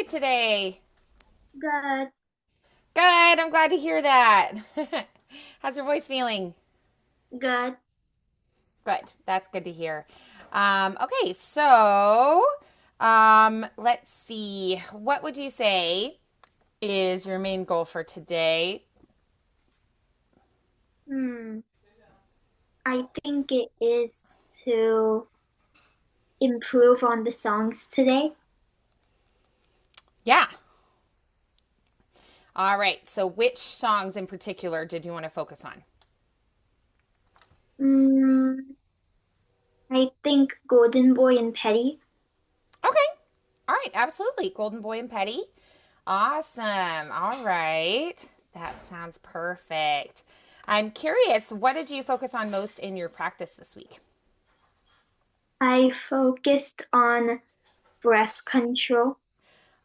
today? Good. Good. I'm glad to hear that. How's your voice feeling? Good. Good. That's good to hear. Okay, so let's see. What would you say is your main goal for today? Hmm. I think it is to improve on the songs today. Yeah. All right. So, which songs in particular did you want to focus on? Hmm. I think Golden Boy and Petty. Okay. All right. Absolutely. Golden Boy and Petty. Awesome. All right. That sounds perfect. I'm curious, what did you focus on most in your practice this week? I focused on breath control.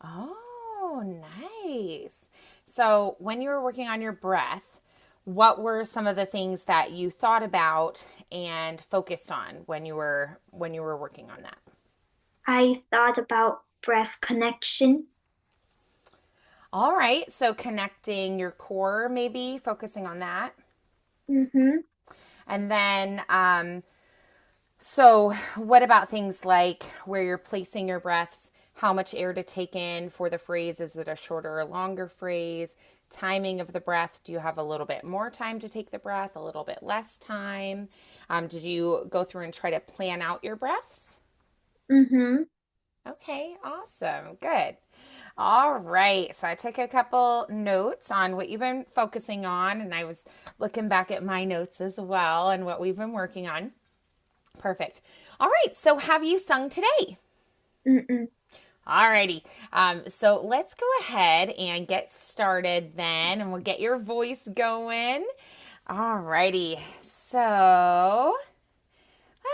Oh, nice. So, when you were working on your breath, what were some of the things that you thought about and focused on when you were working on that? I thought about breath connection. All right. So, connecting your core, maybe focusing on that. Mm-hmm. And then so, what about things like where you're placing your breaths, how much air to take in for the phrase? Is it a shorter or longer phrase? Timing of the breath. Do you have a little bit more time to take the breath, a little bit less time? Did you go through and try to plan out your breaths? Mm-hmm. Okay, awesome. Good. All right. So I took a couple notes on what you've been focusing on, and I was looking back at my notes as well and what we've been working on. Perfect. All right. So have you sung today? Mm-mm. Alrighty. So let's go ahead and get started then, and we'll get your voice going. Alrighty. So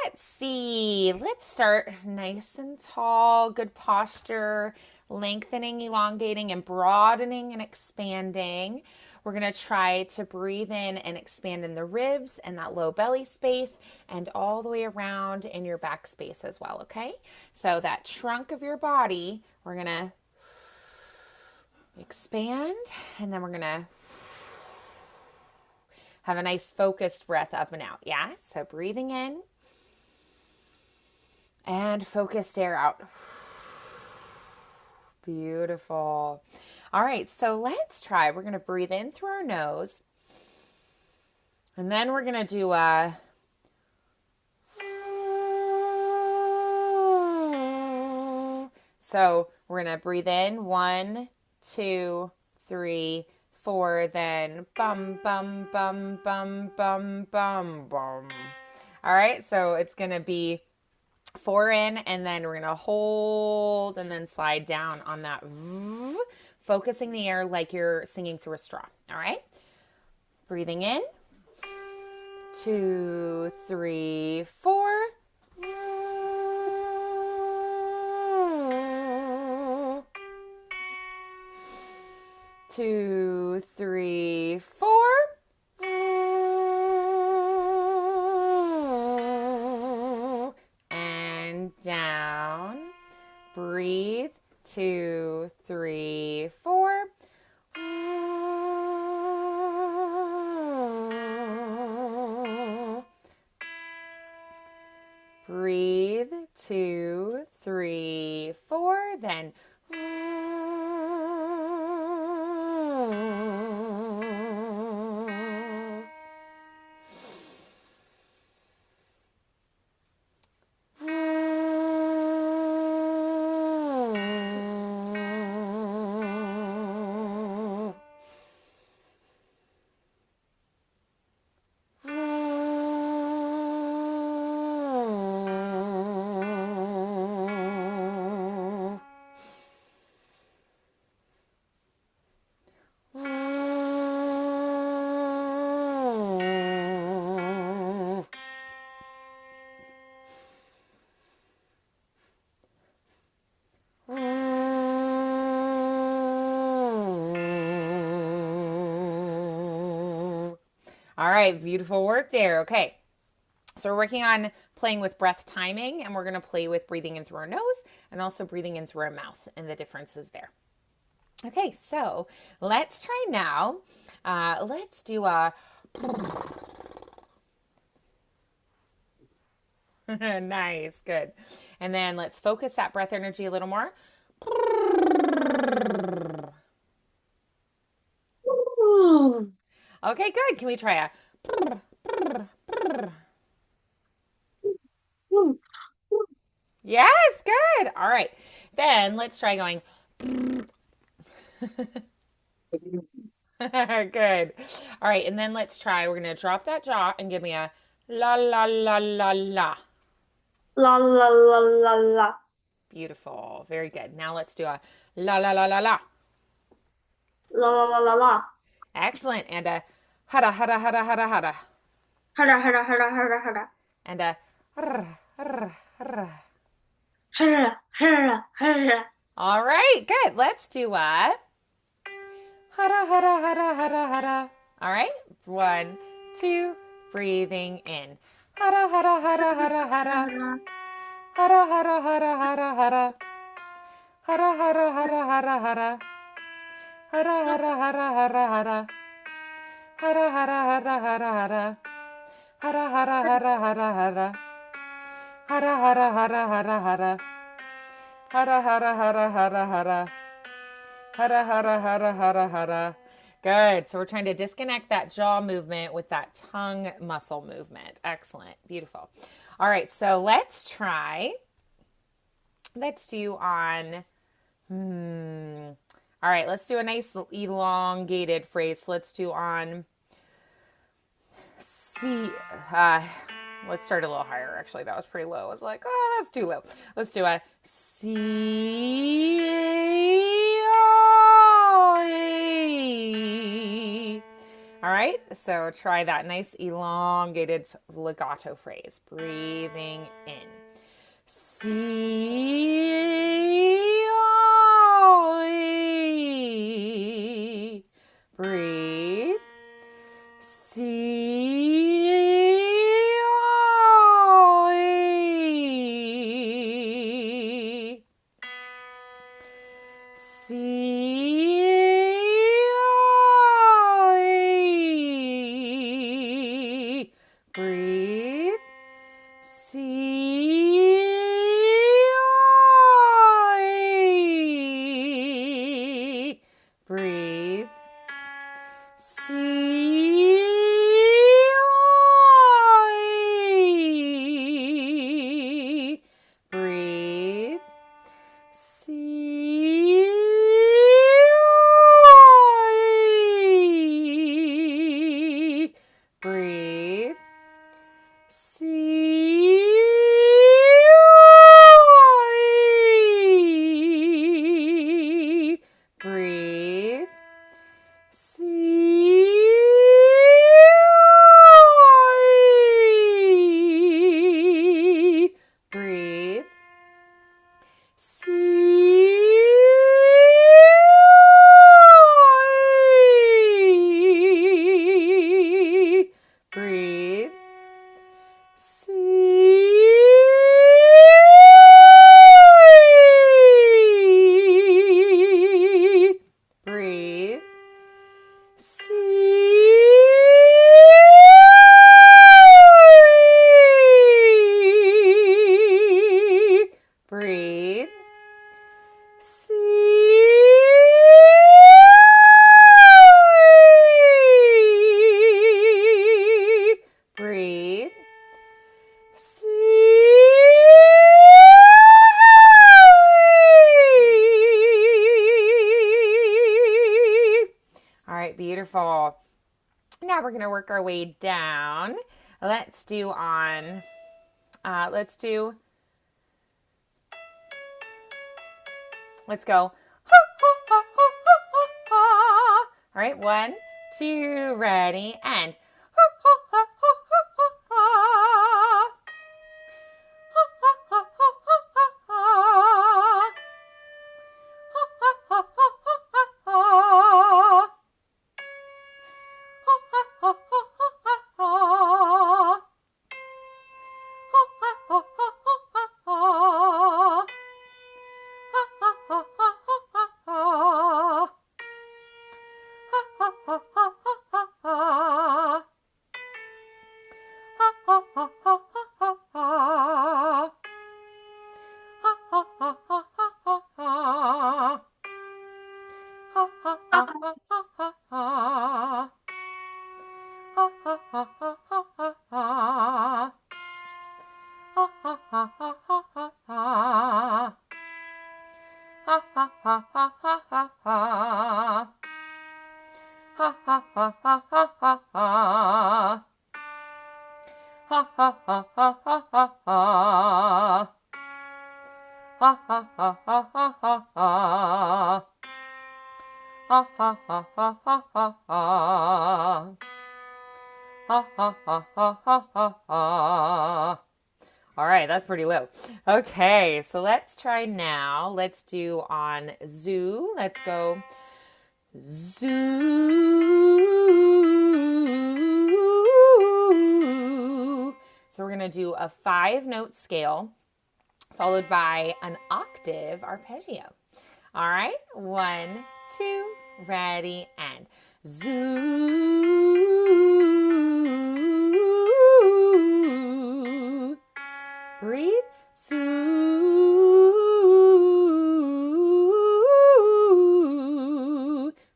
let's see. Let's start nice and tall, good posture, lengthening, elongating, and broadening and expanding. We're going to try to breathe in and expand in the ribs and that low belly space and all the way around in your back space as well, okay? So that trunk of your body, we're going to expand and then we're going to have a nice focused breath up and out. Yeah? So breathing in and focused air out. Beautiful. All right, so let's try. We're going to breathe in through our nose. And then we're going to do a so we're going to breathe in 1, 2, 3, 4, then bum, bum, bum, bum, bum, bum, bum. All right, so it's going to be 4 in, and then we're going to hold and then slide down on that, focusing the air like you're singing through a straw. All right, breathing in, 2, 3, 4. 2, 3, 4. And down. Breathe. 2, 3, 4. Breathe. 2, 3, 4. Then all right, beautiful work there. Okay. So we're working on playing with breath timing, and we're going to play with breathing in through our nose and also breathing in through our mouth and the differences there. Okay, so let's try now. Let's do a nice, good. And then let's focus that breath energy a little more. Okay, good. Can we try a yes, good. All right. Then let's try going good. All right, and then let's try. We're going to drop that jaw and give me a la la la la la. La la la la la. Beautiful. Very good. Now let's do a la la la la la. La la la la la. Excellent. And a hada hada hada hada hada. Hara hara hara hara hara. And a rrr, rrr, rrr. Hara hara hara. All right, good. Let's do a hada hada hada hada hada. All right. 1, 2, breathing in. Hada hada hada hada hada. Hada hada hada hada hada. Hada hada hada hada hada. Hada hada hada hada hada. Hada hada hada hada hada. Hada hada hada hada hada. Hada hada hada hada hada. Hada hada hada hada hada. Hada hada hada hada hada. Good. So we're trying to disconnect that jaw movement with that tongue muscle movement. Excellent. Beautiful. All right. So let's try. Let's do on. All right. Let's do a nice elongated phrase. Let's do on. See. Let's start a little higher. Actually, that was pretty low. I was like, oh, that's too low. Let's do a C-A. All right, so try that nice elongated legato phrase. Breathing in. C-A. Breathe. Breathe. Breathe. Breathe. Breathe. Breathe. Breathe. Breathe. Breathe. Breathe. Breathe. All right, beautiful. Now we're going to work our way down. Let's do on, let's go. All right, 1, 2, ready, and ha ha ha ha ha. Ha ha ha ha ha ha. Ha ha ha ha ha ha ha. Ha ha ha ha ha ha ha. Ha ha ha ha ha ha ha. Ha ha ha ha ha ha ha. Ha ha ha ha ha ha ha. Ha ha ha ha ha ha ha. Ha ha ha ha ha ha ha. Ha ha ha ha ha ha ha. Ha ha ha ha ha ha ha. Ha ha ha ha ha ha ha. All right, that's pretty low. Okay, so let's try now. Let's do on zoo. Let's go zoo. So we're going to do a 5-note scale followed by an octave arpeggio. All right, 1, 2, ready, and zoo. Breathe. Zoo.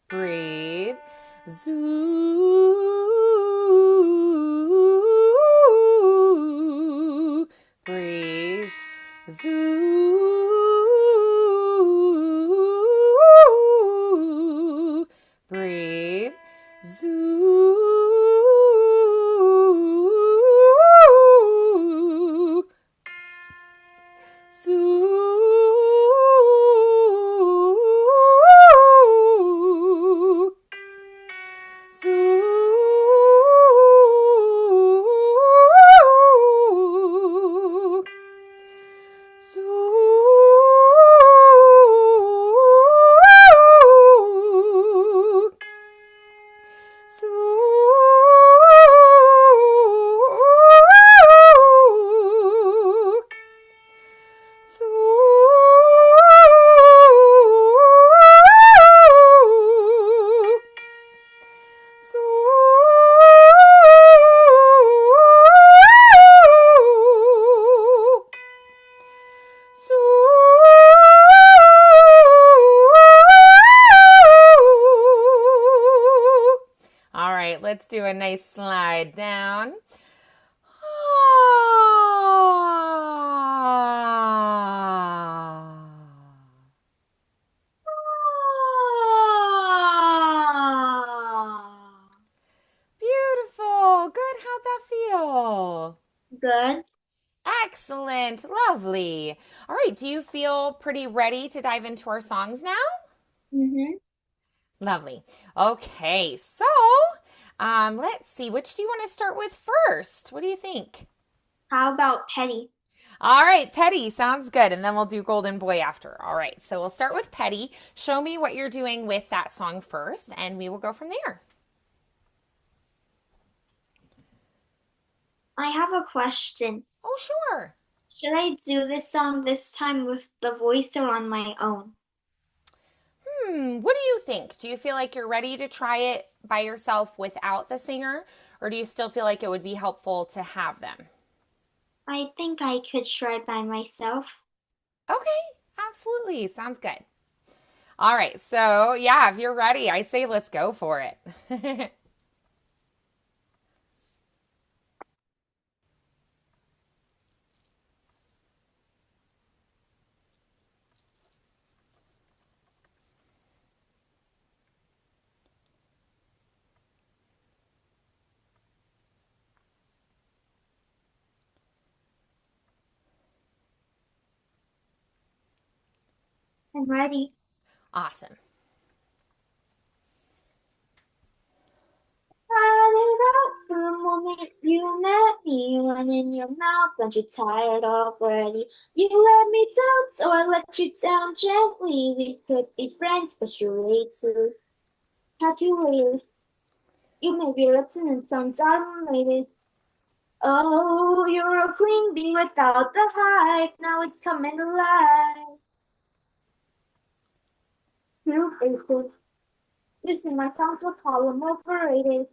Breathe. Zoo. Breathe. Zoo. Breathe. Zoo. Zoo. Zoo. Zoo. Zoo. All right, let's do a nice slide down. Beautiful. Good. How'd that feel? Good. Excellent. Lovely. All right. Do you feel pretty ready to dive into our songs now? Mm-hmm. Lovely. Okay. So, let's see. Which do you want to start with first? What do you think? How about Petty? All right, Petty sounds good. And then we'll do Golden Boy after. All right. So we'll start with Petty. Show me what you're doing with that song first, and we will go from there. I have a question. Oh, sure. Should I do this song this time with the voice or on my own? What do you think? Do you feel like you're ready to try it by yourself without the singer? Or do you still feel like it would be helpful to have them? I think I could try by myself. Okay, absolutely. Sounds good. All right, so yeah, if you're ready, I say let's go for it. I'm ready. Awesome. Started out the moment you met me, one in your mouth, aren't you tired already? You let me down, so I let you down gently. We could be friends, but you're way too calculated. You may be listening, some dominated. Oh, you're a queen bee without the hype. Now it's coming alive. Two faces. You sing my songs, we'll call them overrated.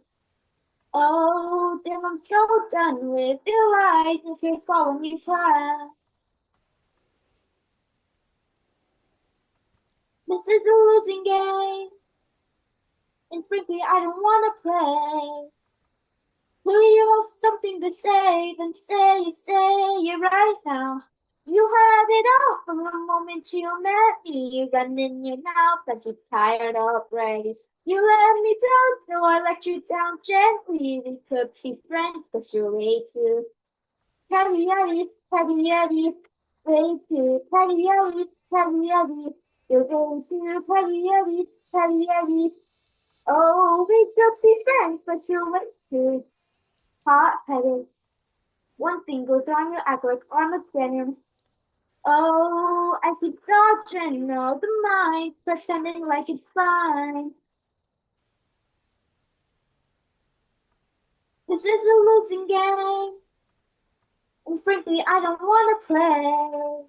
Oh, damn, I'm so done with your lies and tears fall when you cry. This is a losing game, and frankly, I don't wanna play. Will you have something to say? Then say it right now. You had it all from the moment you met me. You got in your mouth that you're tired already. You let me down, so I let you down gently. We could be friends, but you're way too heavy, way too heavy. You're way too heavy. Oh, we could be friends, but you're way too hot-headed. One thing goes wrong, you act like Armageddon. Oh, I keep dodging all the mind, pretending like it's fine. This is a losing game, and frankly, I don't wanna play.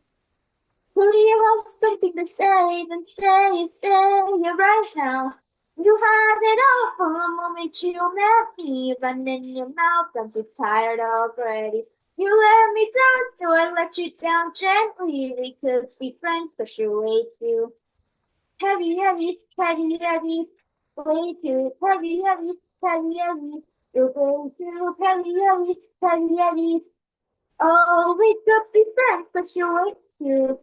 Will you have something to say? Then say it right now. You had it all from the moment you met me. Run in your mouth, I'm too tired already. You let me down, so I let you down gently. We could be friends, but you're way too heavy. Way too heavy. You're way too heavy. Oh, we could be friends, but you're way too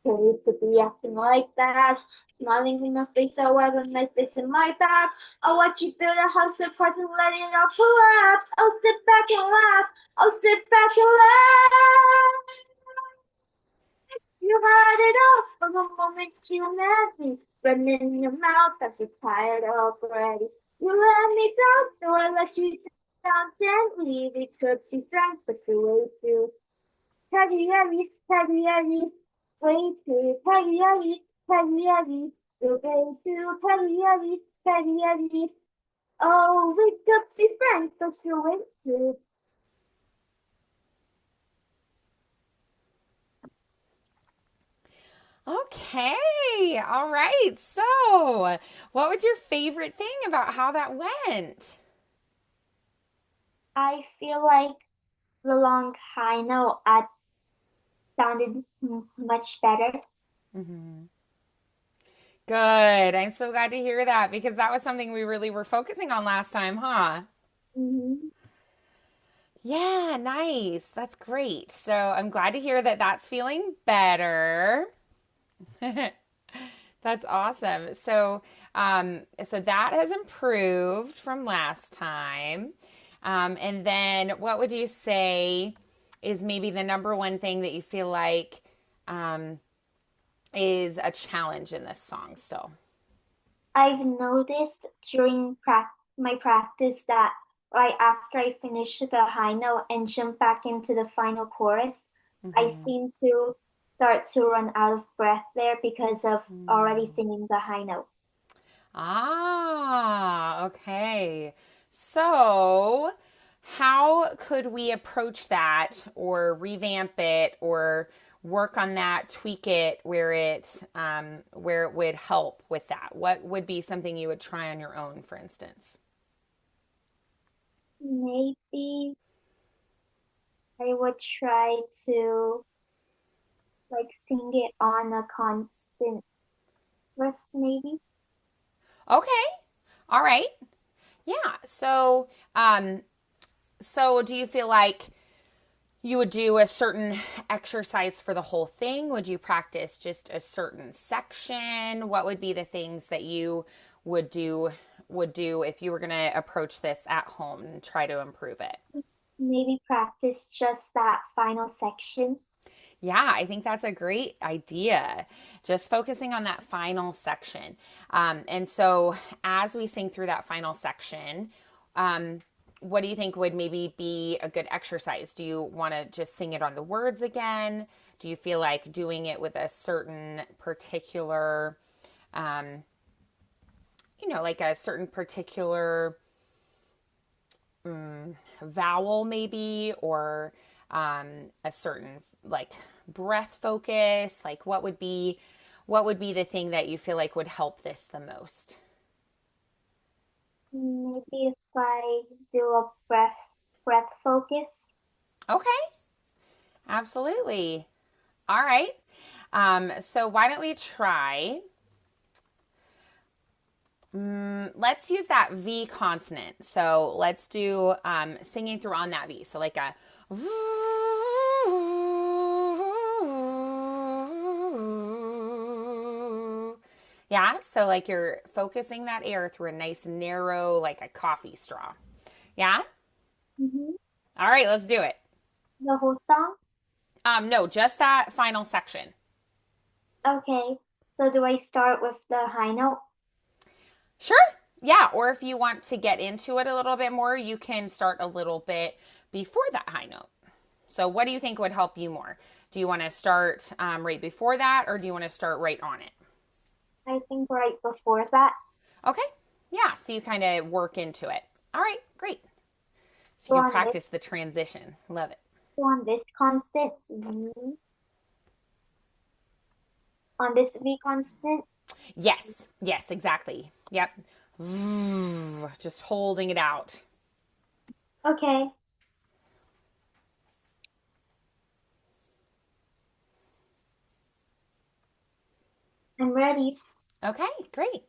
hate to be acting like that. Smiling in my face, I wear the nice face in my back. I'll watch you build a house apart and let it all collapse. I'll sit back and laugh. I'll sit back and laugh. You had it all from the moment you met me. Running in your mouth, I'm so tired already. You let me down, so I let you down gently. We could be friends, but you're way too heavy, way too heavy, you're way too heavy. Oh, we could be friends, but you're way too. Okay. All right. So, what was your favorite thing about how that went? I feel like the long high note sounded much better. Mm-hmm. Good. I'm so glad to hear that because that was something we really were focusing on last time, huh? Mm-hmm. Yeah, nice. That's great. So I'm glad to hear that that's feeling better. That's awesome. So that has improved from last time. And then what would you say is maybe the number one thing that you feel like um, is a challenge in this song still? I've noticed during my practice that right after I finish the high note and jump back into the final chorus, I Mm-hmm. seem to start to run out of breath there because of already Mm. singing the high note. Ah, okay. So, how could we approach that or revamp it or work on that, tweak it where it would help with that? What would be something you would try on your own, for instance? Maybe I would try to like sing it on a constant rest, maybe. Okay. All right. Yeah. So do you feel like you would do a certain exercise for the whole thing? Would you practice just a certain section? What would be the things that you would do if you were going to approach this at home and try to improve it? Maybe practice just that final section. Yeah, I think that's a great idea. Just focusing on that final section. And so, as we sing through that final section, um, what do you think would maybe be a good exercise? Do you want to just sing it on the words again? Do you feel like doing it with a certain particular, um, like a certain particular vowel, maybe, or a certain like breath focus? Like, what would be the thing that you feel like would help this the most? maybe if I do a breath focus. Okay, absolutely. All right. So why don't we try? Let's use that V consonant. So let's do singing through on that V. So like a. Yeah, so like you're focusing that air through a nice narrow, like a coffee straw. Yeah? Mm-hmm. All right, let's do it. The whole song? No, just that final section. Okay. So do I start with the high note? Sure. Yeah, or if you want to get into it a little bit more, you can start a little bit before that high note. So, what do you think would help you more? Do you want to start right before that, or do you want to start right on it? I think right before that. Okay. Yeah, so you kind of work into it. All right, great. So So you can on this, practice the transition. Love it. so on this constant, on this V constant. Yes, yes, exactly. Yep. Just holding it out. Okay, I'm ready. Okay, great.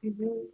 Mhm.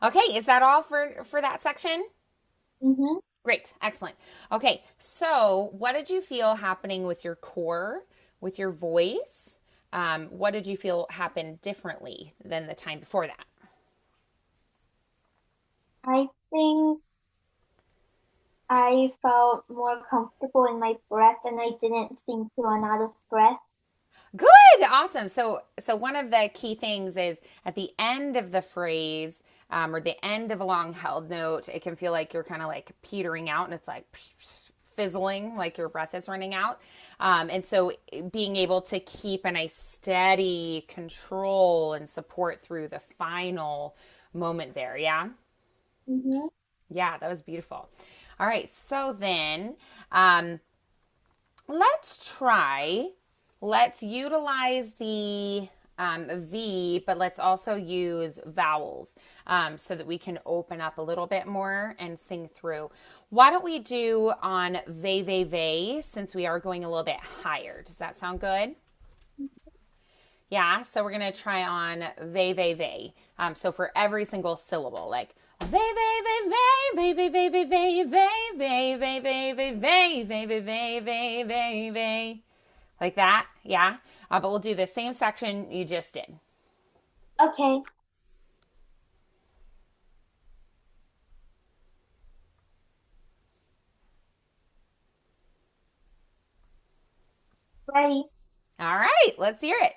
Okay, is that all for that section? Mhm. Great, excellent. Okay, so what did you feel happening with your core, with your voice? What did you feel happened differently than the time before that? I think I felt more comfortable in my breath and I didn't sing to run out of breath. Good, awesome. So one of the key things is at the end of the phrase or the end of a long held note, it can feel like you're kind of like petering out, and it's like fizzling, like your breath is running out. And so being able to keep a nice steady control and support through the final moment there, yeah. Mhm. Yeah, that was beautiful. All right, so then um, let's try, let's utilize the V, but let's also use vowels so that we can open up a little bit more and sing through. Why don't we do on ve, since we are going a little bit higher? Does that sound good? Yeah, so we're gonna try on ve. So for every single syllable, like ve, like that. Yeah, but we'll do the same section you just did. Okay, ready. All right, let's hear it.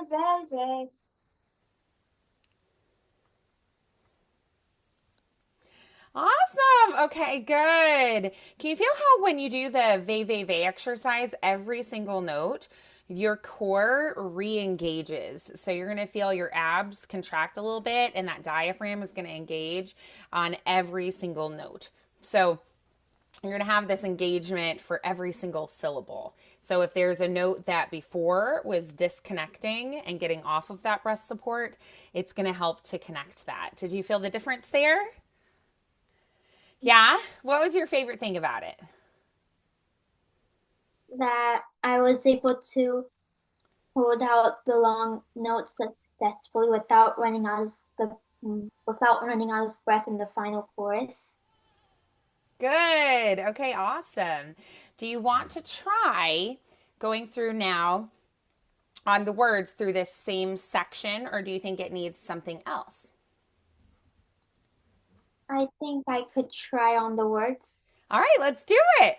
baby. Awesome. Okay, good. Can you feel how when you do the ve exercise, every single note, your core re-engages. So you're going to feel your abs contract a little bit and that diaphragm is going to engage on every single note. So you're going to have this engagement for every single syllable. So if there's a note that before was disconnecting and getting off of that breath support, it's going to help to connect that. Did you feel the difference there? Yeah? What was your favorite thing about it? That I was able to hold out the long notes successfully without running out of breath in the final chorus. Good. Okay, awesome. Do you want to try going through now on the words through this same section, or do you think it needs something else? I think I could try on the words. All right, let's do it.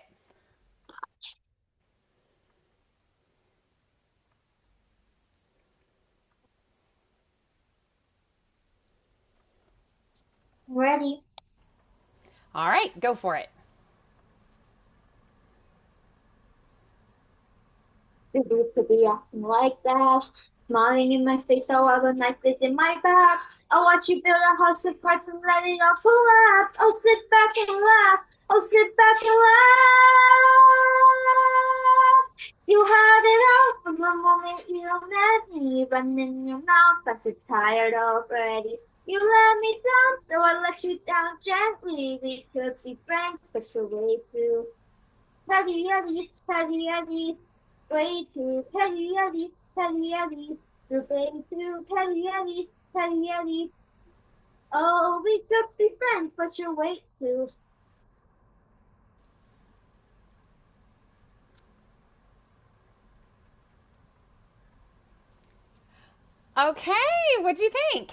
Ready? All right, go for it. You used to be acting like that, smiling in my face while the knife is in my back. I'll watch you build a house of cards and let it all collapse. I'll sit back and laugh. I'll sit back and laugh. You had it all from the moment you met me, running your mouth. I'm so tired already. You let me down, so I let you down gently. We could be friends, but you're way too petty, petty, petty. Way too petty, petty, petty, petty. You're way too petty, petty, petty, petty. Oh, we could be friends, but you're way too. Okay, what'd you think?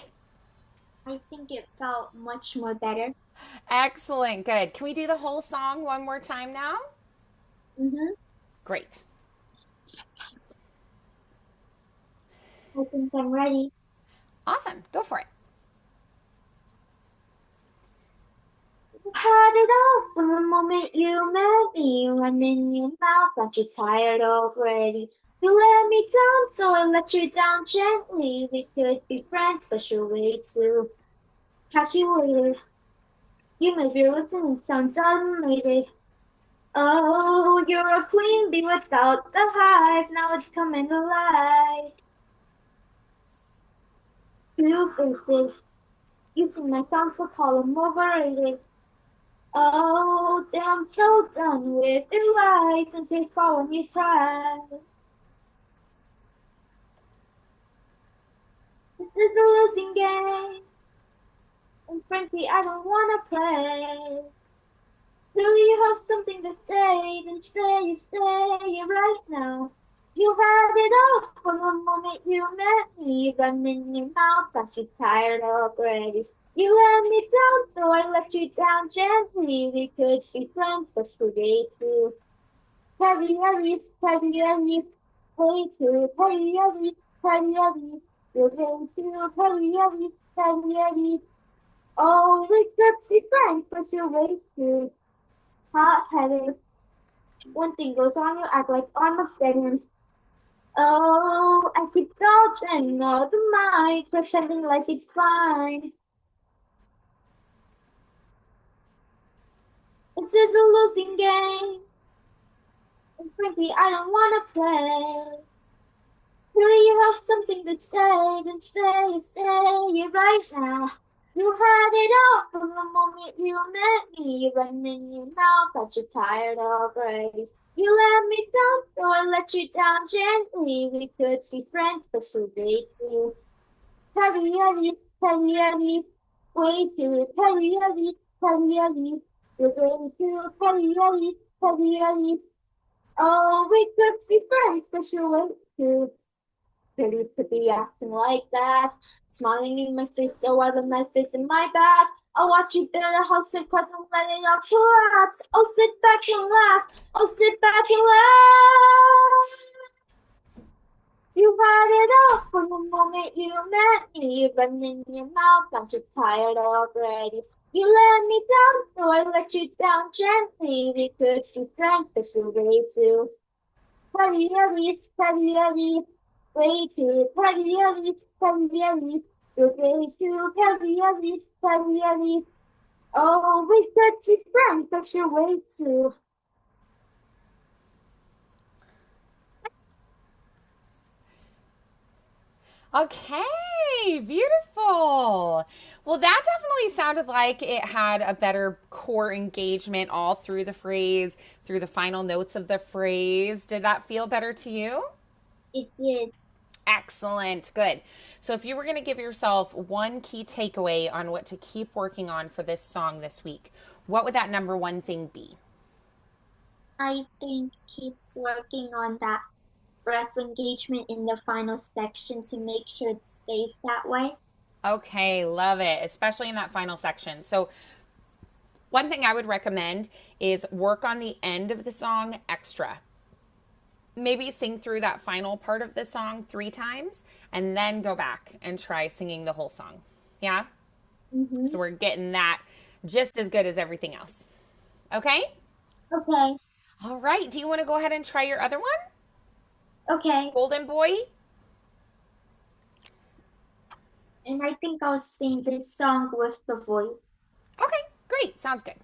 I think it felt much more better. Excellent, good. Can we do the whole song one more time now? Mm-hmm. Great. I think I'm ready. Awesome, go for it. You had it all from the moment you met me. Running your mouth like you're tired already. You let me down, so I let you down gently. We could be friends, but you're way too calculated. You may be listening, sounds automated. Oh, you're a queen bee without the hive. Now it's coming alive. Two faces. You sing my song for column overrated. Oh, damn, so done with the lights and takes fall when you cry. This is a losing game, and frankly, I don't wanna play. Really, you have something to say, then stay right now. You had it all from the moment you met me, running your mouth, but you're tired already. You let me down, so I let you down gently. We could be friends, but you're way too heavy, heavy, heavy, heavy, way too heavy, heavy, heavy, heavy. You're way too heavy, heavy, heavy, heavy. Oh, we could be friends, but you're way too hot-headed. One thing goes on, you act like I'm a fan. Oh, I keep dodging all the mice, pretending like it's fine. This is a losing game, and frankly, I don't wanna play. Really, you have something to say, then say it right now. You had it all from the moment you met me, running your mouth, but you're tired already. You let me down, so I let you down gently. We could be friends, but you're way too heavy, heavy, heavy, heavy. Way too heavy, heavy, heavy, heavy. You're way too heavy, heavy, heavy, heavy. Oh, we could be friends, but you're way too pretty to be acting like that. Smiling in my face, so while the knife is in my back. I'll watch you build a house of cards and let it all collapse. I'll sit back and laugh. I'll sit back and laugh. You had it all from moment you met me, running your mouth, aren't you tired already? You let me down, so I let you down gently. We could be friends, but you're way too heavy, heavy, heavy, heavy, way too heavy, heavy, heavy, heavy. You're way too heavy, heavy, heavy, heavy. Oh, we could be friends, but you're way too. Okay, beautiful. Well, that definitely sounded like it had a better core engagement all through the phrase, through the final notes of the phrase. Did that feel better to you? It did. Excellent. Good. So, if you were going to give yourself one key takeaway on what to keep working on for this song this week, what would that number one thing be? I think keep working on that breath engagement in the final section to make sure it stays that way. Okay, love it, especially in that final section. So, one thing I would recommend is work on the end of the song extra. Maybe sing through that final part of the song 3 times and then go back and try singing the whole song. Yeah? Mm-hmm. So we're getting that just as good as everything else. Okay? Okay, All right. Do you want to go ahead and try your other one? okay. Golden Boy? And I think I'll sing this song with the voice. Okay, great. Sounds good.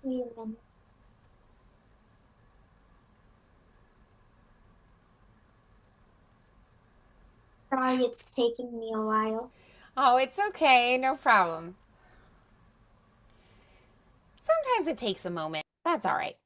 Wait a minute. Sorry, it's taking me a while. Oh, it's okay. No problem. Sometimes it takes a moment. That's all right.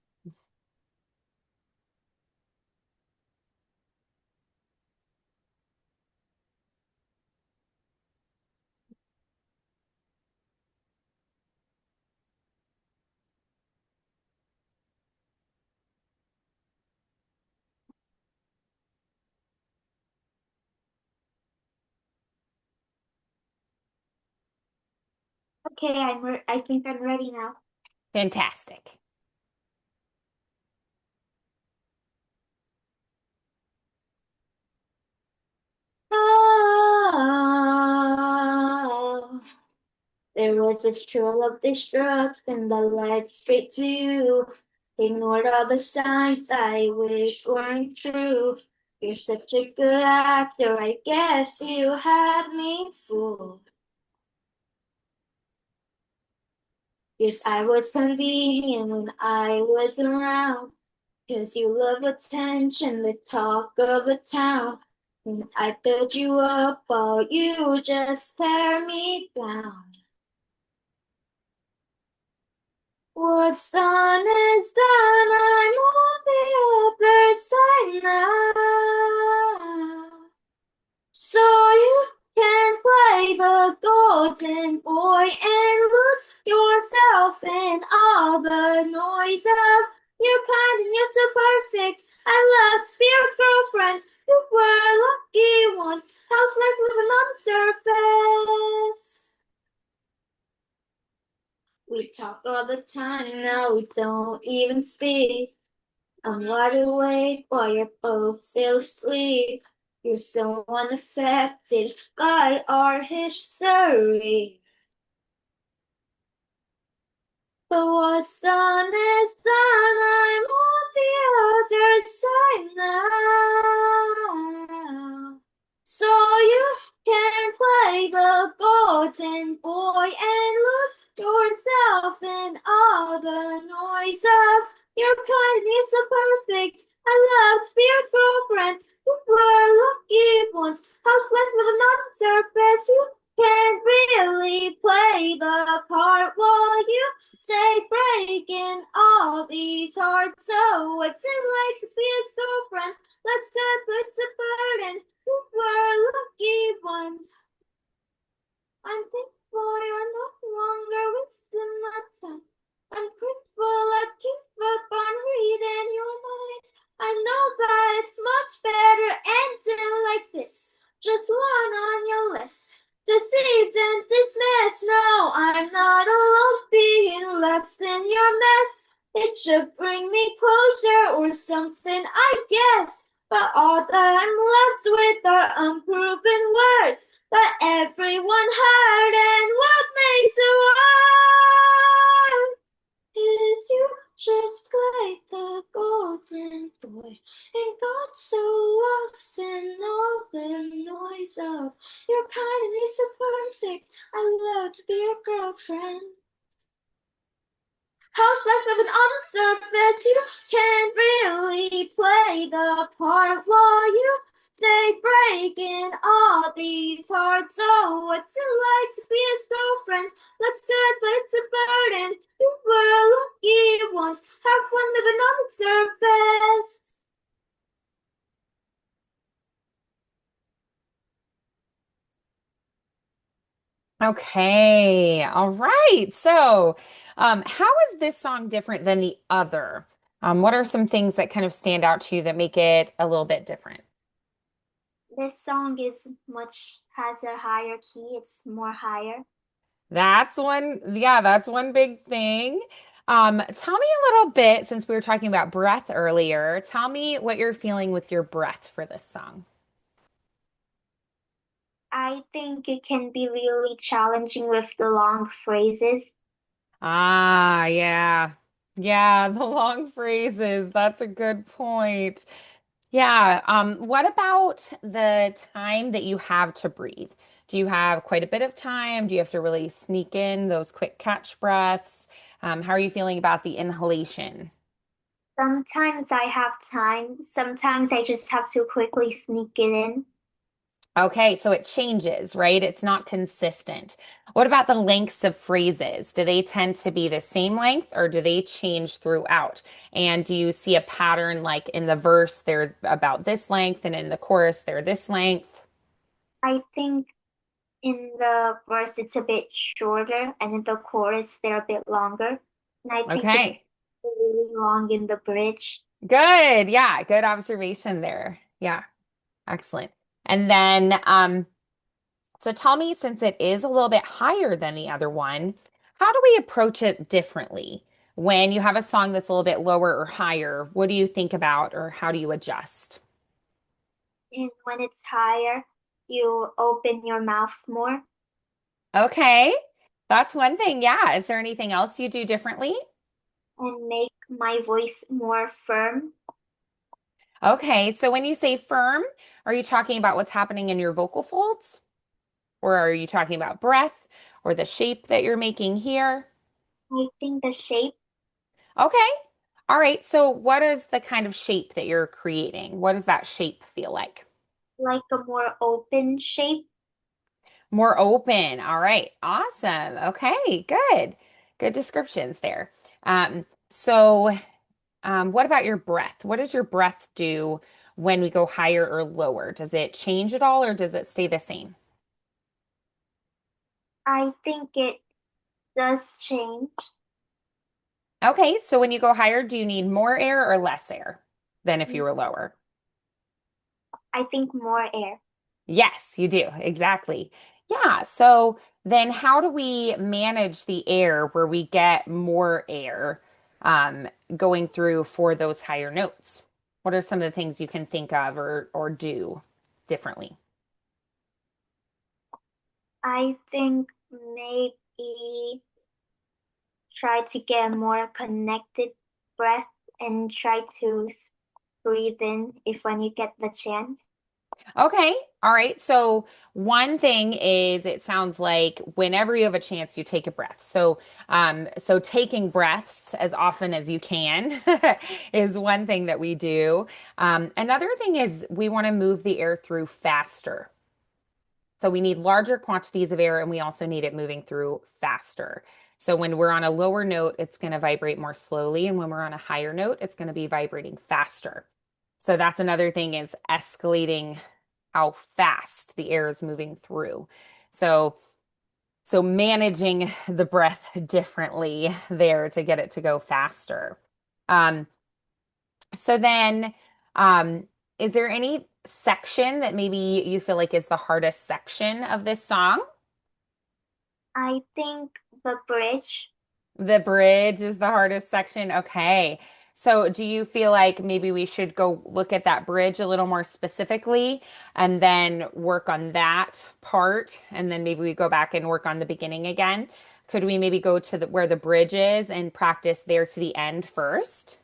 Okay, I think I'm ready now. Fantastic. Ah, there was this trail of destruction that led straight to you. Ignored all the signs I wish weren't true. You're such a good actor, I guess you had me fooled. Yes, I was convenient when I was around. 'Cause you love attention, the talk of the town. And I build you up while you just tear me down. What's done is done, I'm on the other side now. So you can play the golden boy and lose yourself in all the noise of your kind and you're so perfect. I love to be your girlfriend. You were lucky once. How's life living on the surface? We talk all the time, now we don't even speak. I'm wide awake while you're both still asleep. You're so unaffected by our history. But what's done is done. I'm on the other side now. So you can play the golden boy and lose yourself in all the noise of your kindness so perfect. I love to be your girlfriend. We were lucky once. House left with an surface. You can't really play the part while you stay breaking all these hearts. So what's it like to be his girlfriend? Let's not put the burden. We were lucky ones. I'm thankful you're no longer wasting my time. I'm grateful I keep up on reading your mind. I know that it's much better ending like this. Just one on your list. Deceived and dismissed. No, I'm not alone being left in your mess. It should bring me closure or something, I guess. But all that I'm left with are unproven words that everyone heard. And what makes it worse is you just played the golden boy and got so lost in all the noise of your kindness so perfect. I love to be your girlfriend. House life living on the surface, you can't really play the part while you stay breaking all these hearts. Oh, what's it like to be his girlfriend? Looks good, but it's a burden. You were lucky once. Have fun living on the surface. Okay. All right. So, how is this song different than the other? What are some things that kind of stand out to you that make it a little bit different? This song is much has a higher key. It's more higher. That's one big thing. Tell me a little bit, since we were talking about breath earlier, tell me what you're feeling with your breath for this song. I think it can be really challenging with the long phrases. Ah, yeah. Yeah, the long phrases. That's a good point. Yeah. What about the time that you have to breathe? Do you have quite a bit of time? Do you have to really sneak in those quick catch breaths? How are you feeling about the inhalation? Sometimes I have time. Sometimes I just have to quickly sneak it in. Okay, so it changes, right? It's not consistent. What about the lengths of phrases? Do they tend to be the same length or do they change throughout? And do you see a pattern like in the verse, they're about this length, and in the chorus, they're this length? I think in the verse it's a bit shorter, and in the chorus they're a bit longer. And I think it's Okay, really long in the bridge. good. Yeah, good observation there. Yeah, excellent. And then, so tell me, since it is a little bit higher than the other one, how do we approach it differently? When you have a song that's a little bit lower or higher, what do you think about or how do you adjust? And when it's higher, you open your mouth more Okay, that's one thing. Yeah. Is there anything else you do differently? and make my voice more firm. Okay, so when you say firm, are you talking about what's happening in your vocal folds? Or are you talking about breath or the shape that you're making here? I think the shape, Okay. All right. So what is the kind of shape that you're creating? What does that shape feel like? like a more open shape. More open. All right. Awesome. Okay. Good. Good descriptions there. What about your breath? What does your breath do when we go higher or lower? Does it change at all or does it stay the same? I think it does change. Okay. So when you go higher, do you need more air or less air than if you Mm, were lower? I think more air. Yes, you do. Exactly. Yeah. So then how do we manage the air where we get more air going through for those higher notes? What are some of the things you can think of or do differently? I think maybe try to get a more connected breath and try to breathe in if when you get the chance. Okay. All right. So one thing is it sounds like whenever you have a chance, you take a breath. So taking breaths as often as you can is one thing that we do. Another thing is we want to move the air through faster. So we need larger quantities of air and we also need it moving through faster. So when we're on a lower note, it's going to vibrate more slowly. And when we're on a higher note, it's going to be vibrating faster. So that's another thing is escalating how fast the air is moving through. So so managing the breath differently there to get it to go faster. Um, so then, um, is there any section that maybe you feel like is the hardest section of this song? I think the bridge. The bridge is the hardest section. Okay. So do you feel like maybe we should go look at that bridge a little more specifically and then work on that part? And then maybe we go back and work on the beginning again. Could we maybe go to where the bridge is and practice there to the end first?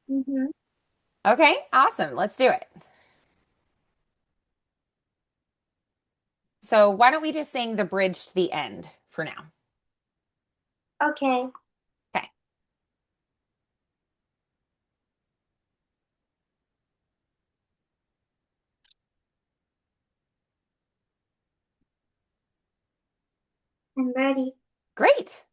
Mm-hmm. Okay, awesome. Let's do it. So why don't we just sing the bridge to the end for now? Okay, Okay, I'm ready. great.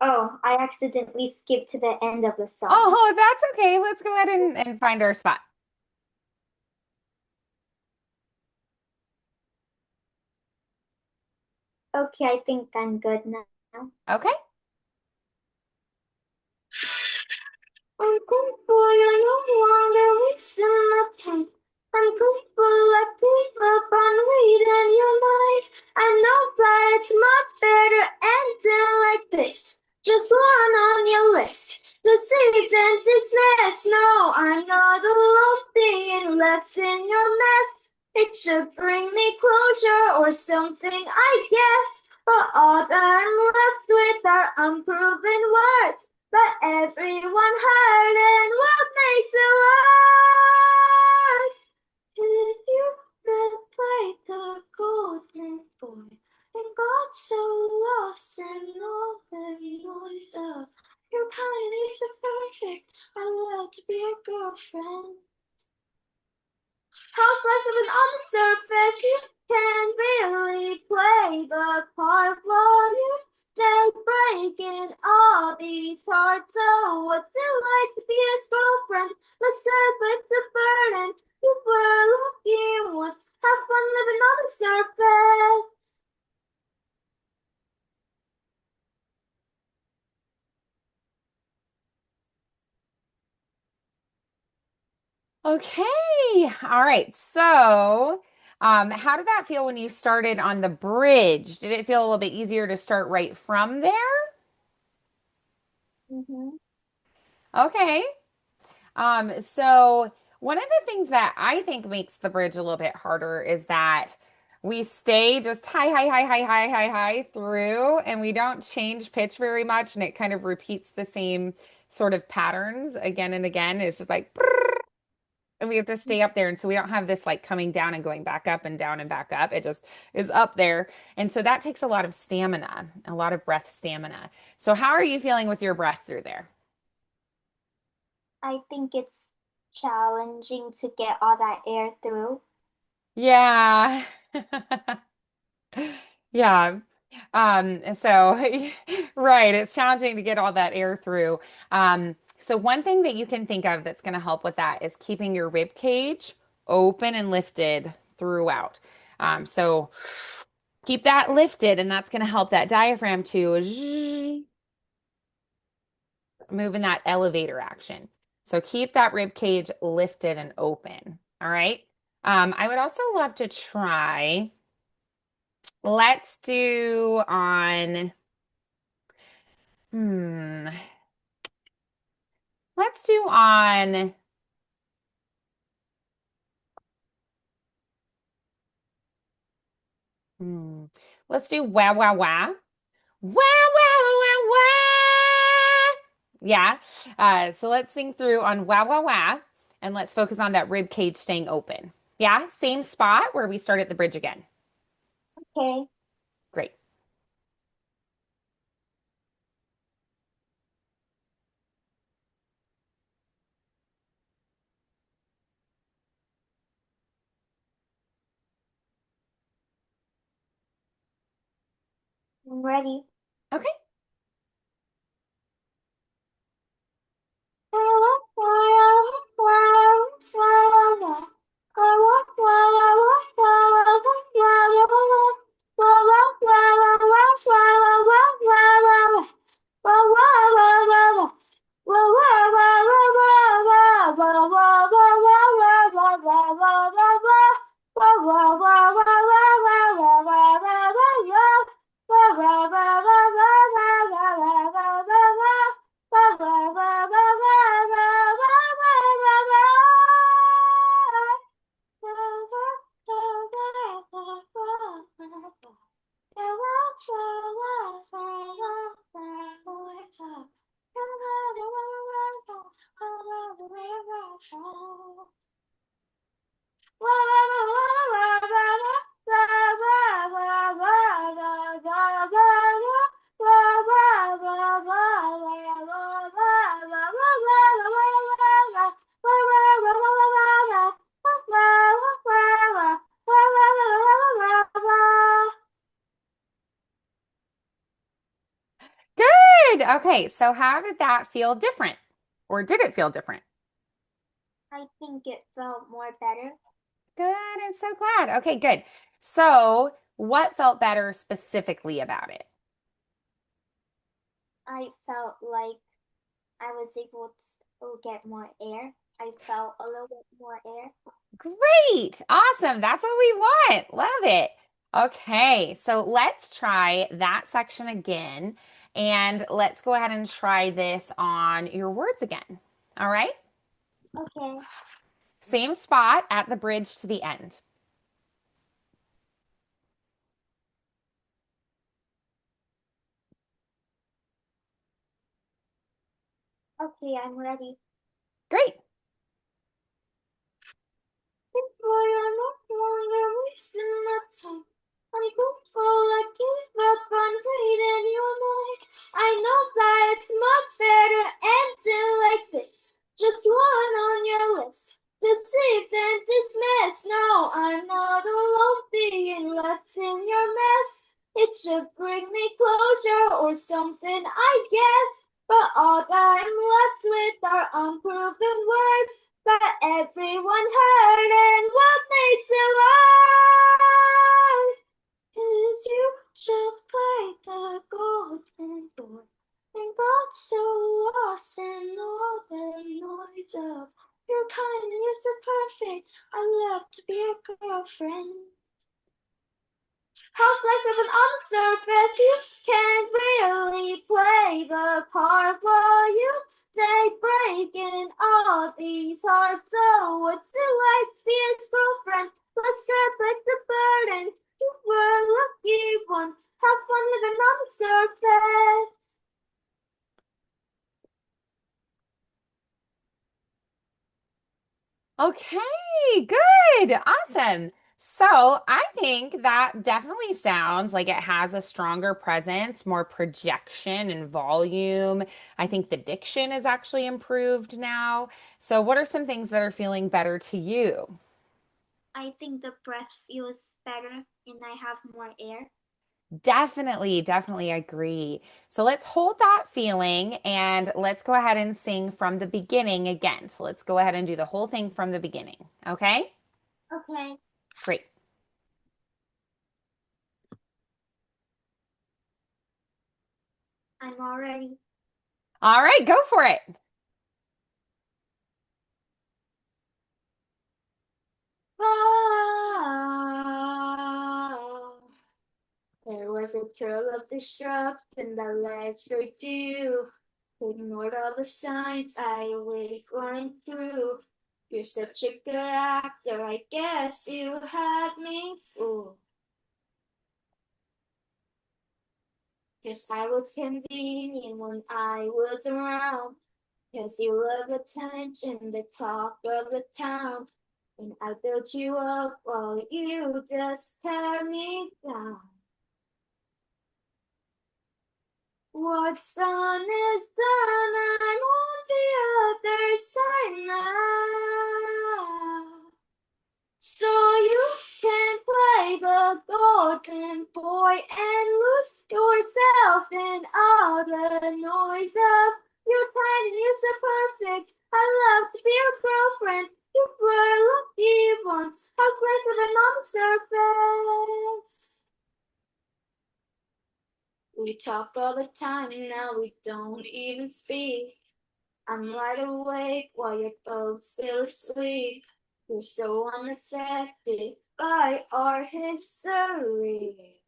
Oh, I accidentally skipped to the end of the song. Oh, that's okay. Let's go ahead and find our spot. Okay, I think I'm good now. Okay. I'm grateful you're no longer wasting my time. I'm grateful I gave up on reading your mind. I know that it's much better ending like this. Just one on your list. Deceived and dismissed. No, I'm not alone being left in your mess. It should bring me closure or something, I guess. But all that I'm left with are unproven words. But everyone heard and what makes it worse? If you had played the golden boy and got so lost in all the noise of your kind is so perfect. I'd love to be a girlfriend. How's life living on the surface? You can really play the part while you stay breaking all these hearts. So what's it like to be his girlfriend? Let's start with the burden. You were lucky once. Have fun living on the surface. Okay. All right. So, how did that feel when you started on the bridge? Did it feel a little bit easier to start right from there? Mm-hmm. Okay. So one of the things that I think makes the bridge a little bit harder is that we stay just high, high, high, high, high, high, high through, and we don't change pitch very much, and it kind of repeats the same sort of patterns again and again. It's just like and we have to stay up there. And so we don't have this like coming down and going back up and down and back up. It just is up there. And so that takes a lot of stamina, a lot of breath stamina. So how are you feeling with your breath through there? I think it's challenging to get all that air through. Yeah. Yeah. So right, it's challenging to get all that air through. So one thing that you can think of that's going to help with that is keeping your rib cage open and lifted throughout. So keep that lifted, and that's going to help that diaphragm to move in that elevator action. So keep that rib cage lifted and open. All right. I would also love to try. Let's do on. Hmm. Let's do on Hmm. Let's do wah wah wah. Wah wah wah wah. Yeah. So let's sing through on wah wah wah and let's focus on that rib cage staying open. Yeah, same spot where we start at the bridge again. Okay, Great. I'm ready. Okay. Good. Okay. So how did that feel different? Or did it feel different? I think it felt more better. Good. I'm so glad. Okay, good. So, what felt better specifically about it? I felt like I was able to get more air. I felt a little bit more air. Great. Awesome. That's what we want. Love it. Okay, so let's try that section again. And let's go ahead and try this on your words again. All right. Okay. Same spot at the bridge to the end. Okay, I'm ready. Great. Boy, I'm no longer wasting my time. I'm grateful I gave up on reading your mind. I know that it's much better ending like this. Just one on your list. Deceived and dismissed. No, I'm not alone being left in your mess. It should bring me closure or something, I guess. But all that I'm left with are unproven words that everyone heard, and what makes it worse is you just played the golden boy and got so lost in all the noise of you're kind and you're so perfect. I love to be your girlfriend. How's life living on the surface? You can't really play the part while you stay breaking all these hearts. So what's it like to be his girlfriend? Let's strip like the burden. You were lucky once. Have fun living on the surface. Okay, good. Awesome. So I think that definitely sounds like it has a stronger presence, more projection and volume. I think the diction is actually improved now. So, what are some things that are feeling better to you? I think the breath feels better and I have more air. Definitely, definitely agree. So, let's hold that feeling and let's go ahead and sing from the beginning again. So, let's go ahead and do the whole thing from the beginning. Okay? Okay, Great. I'm all ready. All right, go for it. Oh. There was a trail of destruction that led straight to you. Ignored all the signs I was running through. You're such a good actor, I guess you had me fooled. 'Cause I was convenient when I was around. 'Cause you love attention, the talk of the town. And I built you up while you just tear me down. What's done is done, I'm on the other side now. So you can play the golden boy and lose yourself in all the noise of your kind and you're so perfect. I love to be your girlfriend. You were lucky once. How great of an on the surface. We talk all the time, now we don't even speak. I'm wide awake while you're both still asleep. You're so unaffected by our history.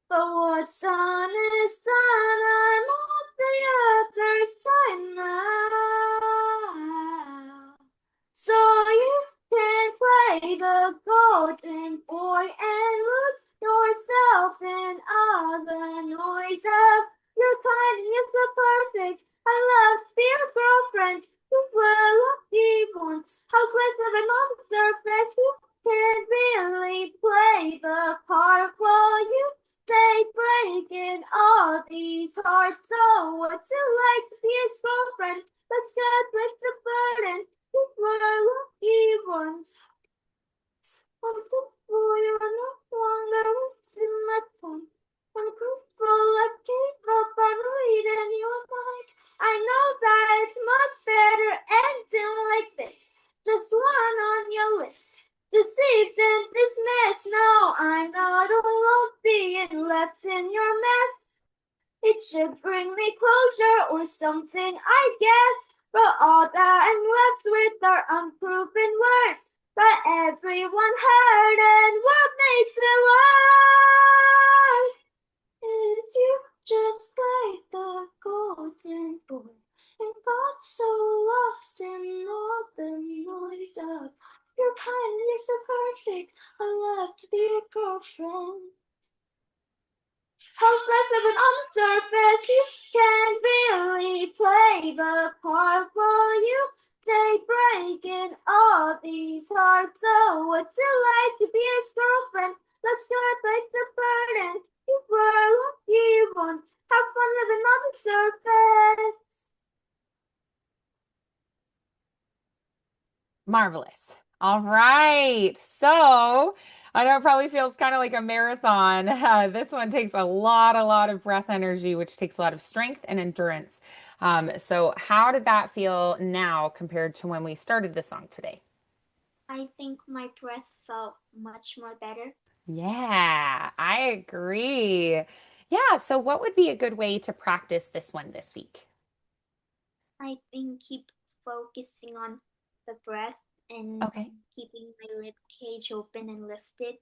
But what's done is done, I'm on the other side now. So you can play the golden boy and lose yourself in all the noise of your kind and you're so perfect. I love to be your girlfriend. You were lucky once. How glimpse of an on the surface you can really play the part while you stay breaking all these hearts. So what's it like to be his girlfriend? Let's get with the burden. You were lucky once. I'm grateful you're no longer wasting my time. I'm grateful I gave up on reading your mind. I know that it's much better ending like this. Just one on your list. Deceived and dismissed. No, I'm not alone being left in your mess. It should bring me closure or something, I guess. But all that I'm left with are unproven words that everyone heard, and what makes it worse is you just played the golden boy and got so lost in all the noise of your kind. You're so perfect. I love to be your girlfriend. How's life living on the surface? You can really play the part while you stay breaking all these hearts. So what's it like to be his girlfriend? Let's start like the burden. You were lucky once. Have fun living on the surface. Marvelous. All right. So I know it probably feels kind of like a marathon. This one takes a lot of breath energy, which takes a lot of strength and endurance. So how did that feel now compared to when we started the song today? I think my breath felt much more better. Yeah, I agree. Yeah, so what would be a good way to practice this one this week? I think keep focusing on the breath and Okay. keeping my rib cage open and lifted.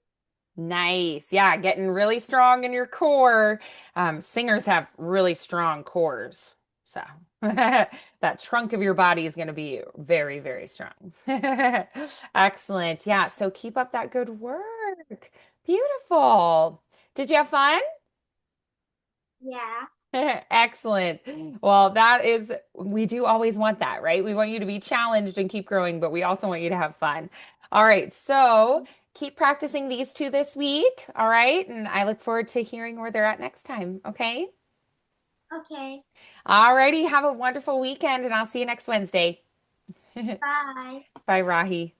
Nice. Yeah, getting really strong in your core. Singers have really strong cores. So that trunk of your body is going to be very, very strong. Excellent. Yeah, so keep up that good work. Beautiful. Did you have fun? Yeah. Excellent. Well, we do always want that, right? We want you to be challenged and keep growing, but we also want you to have fun. All right, so keep practicing these two this week. All right, and I look forward to hearing where they're at next time. Okay. Okay. All righty, have a wonderful weekend, and I'll see you next Wednesday. Bye. Bye, Rahi.